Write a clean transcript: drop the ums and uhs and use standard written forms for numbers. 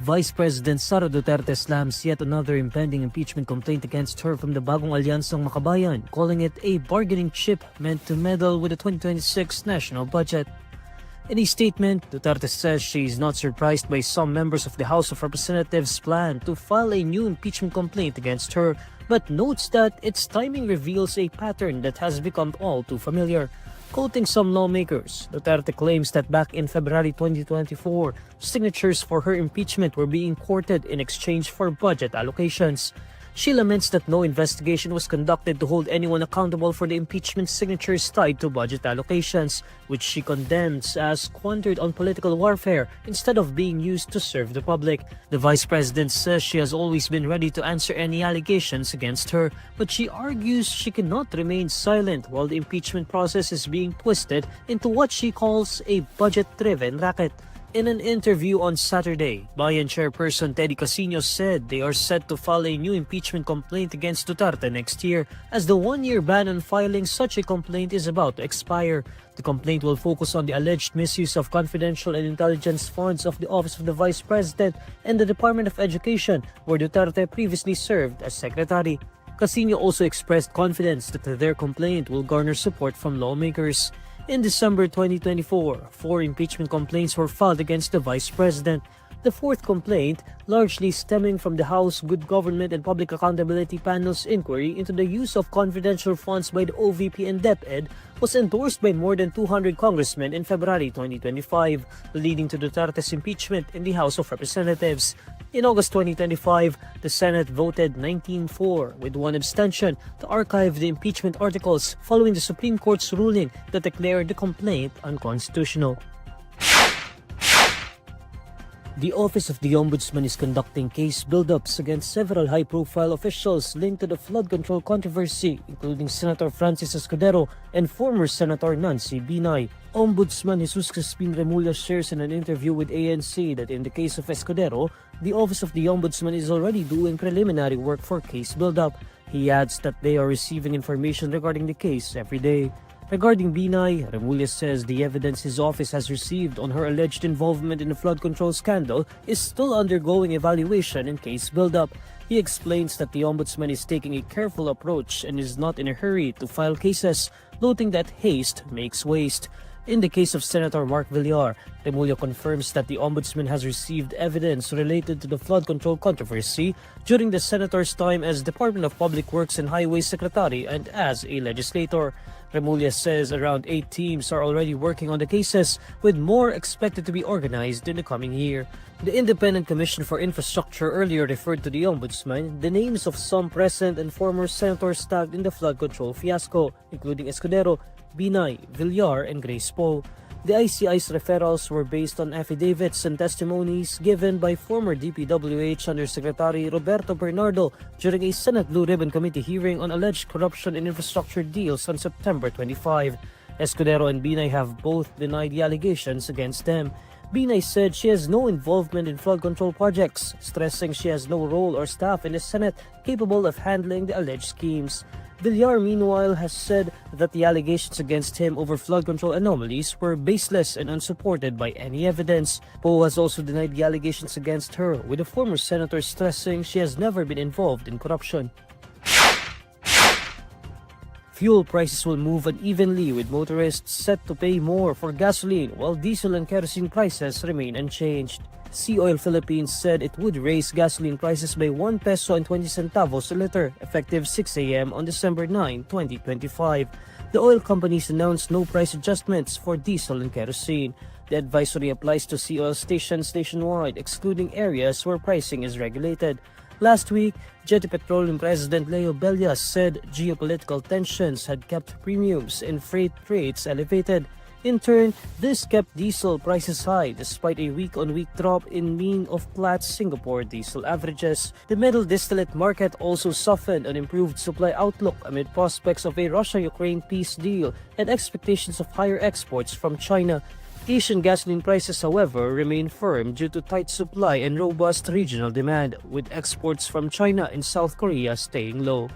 Vice President Sara Duterte slams yet another impending impeachment complaint against her from the bagong alyansang Makabayan, calling it a bargaining chip meant to meddle with the 2026 national budget. In a statement, Duterte says she is not surprised by some members of the House of Representatives' plan to file a new impeachment complaint against her, but notes that its timing reveals a pattern that has become all too familiar. Quoting some lawmakers, Duterte claims that back in February 2024, signatures for her impeachment were being courted in exchange for budget allocations. She laments that no investigation was conducted to hold anyone accountable for the impeachment signatures tied to budget allocations, which she condemns as squandered on political warfare instead of being used to serve the public. The vice president says she has always been ready to answer any allegations against her, but she argues she cannot remain silent while the impeachment process is being twisted into what she calls a budget-driven racket. In an interview on Saturday, Bayan Chairperson Teddy Casino said they are set to file a new impeachment complaint against Duterte next year as the one-year ban on filing such a complaint is about to expire. The complaint will focus on the alleged misuse of confidential and intelligence funds of the Office of the Vice President and the Department of Education, where Duterte previously served as Secretary. Casino also expressed confidence that their complaint will garner support from lawmakers. In December 2024, 4 impeachment complaints were filed against the Vice President. The fourth complaint, largely stemming from the House Good Government and Public Accountability Panel's inquiry into the use of confidential funds by the OVP and DepEd, was endorsed by more than 200 congressmen in February 2025, leading to Duterte's impeachment in the House of Representatives. In August 2025, the Senate voted 19-4 with one abstention to archive the impeachment articles following the Supreme Court's ruling that declared the complaint unconstitutional. The Office of the Ombudsman is conducting case build-ups against several high-profile officials linked to the flood control controversy, including Senator Francis Escudero and former Senator Nancy Binay. Ombudsman Jesus Crispin Remulla shares in an interview with ANC that in the case of Escudero, the Office of the Ombudsman is already doing preliminary work for case build-up. He adds that they are receiving information regarding the case every day. Regarding Binay, Remulla says the evidence his office has received on her alleged involvement in the flood control scandal is still undergoing evaluation and case build-up. He explains that the Ombudsman is taking a careful approach and is not in a hurry to file cases, noting that haste makes waste. In the case of Senator Mark Villar, Remulla confirms that the Ombudsman has received evidence related to the flood control controversy during the Senator's time as Department of Public Works and Highways Secretary and as a legislator. Remulla says around 8 teams are already working on the cases, with more expected to be organized in the coming year. The Independent Commission for Infrastructure earlier referred to the Ombudsman the names of some present and former senators tagged in the flood control fiasco, including Escudero, Binay, Villar, and Grace Poe. The ICI's referrals were based on affidavits and testimonies given by former DPWH Undersecretary Roberto Bernardo during a Senate Blue Ribbon Committee hearing on alleged corruption in infrastructure deals on September 25. Escudero and Binay have both denied the allegations against them. Binay said she has no involvement in flood control projects, stressing she has no role or staff in the Senate capable of handling the alleged schemes. Villar, meanwhile, has said that the allegations against him over flood control anomalies were baseless and unsupported by any evidence. Poe has also denied the allegations against her, with the former senator stressing she has never been involved in corruption. Fuel prices will move unevenly, with motorists set to pay more for gasoline while diesel and kerosene prices remain unchanged. Sea Oil Philippines said it would raise gasoline prices by 1 peso and 20 centavos a liter effective 6 a.m. on December 9, 2025. The oil companies announced no price adjustments for diesel and kerosene. The advisory applies to sea oil stations nationwide, excluding areas where pricing is regulated. Last week, Jetty Petroleum President Leo Bellas said geopolitical tensions had kept premiums and freight rates elevated. In turn, this kept diesel prices high despite a week-on-week drop in mean of Platts Singapore diesel averages. The middle distillate market also softened an improved supply outlook amid prospects of a Russia-Ukraine peace deal and expectations of higher exports from China. Asian gasoline prices, however, remain firm due to tight supply and robust regional demand, with exports from China and South Korea staying low.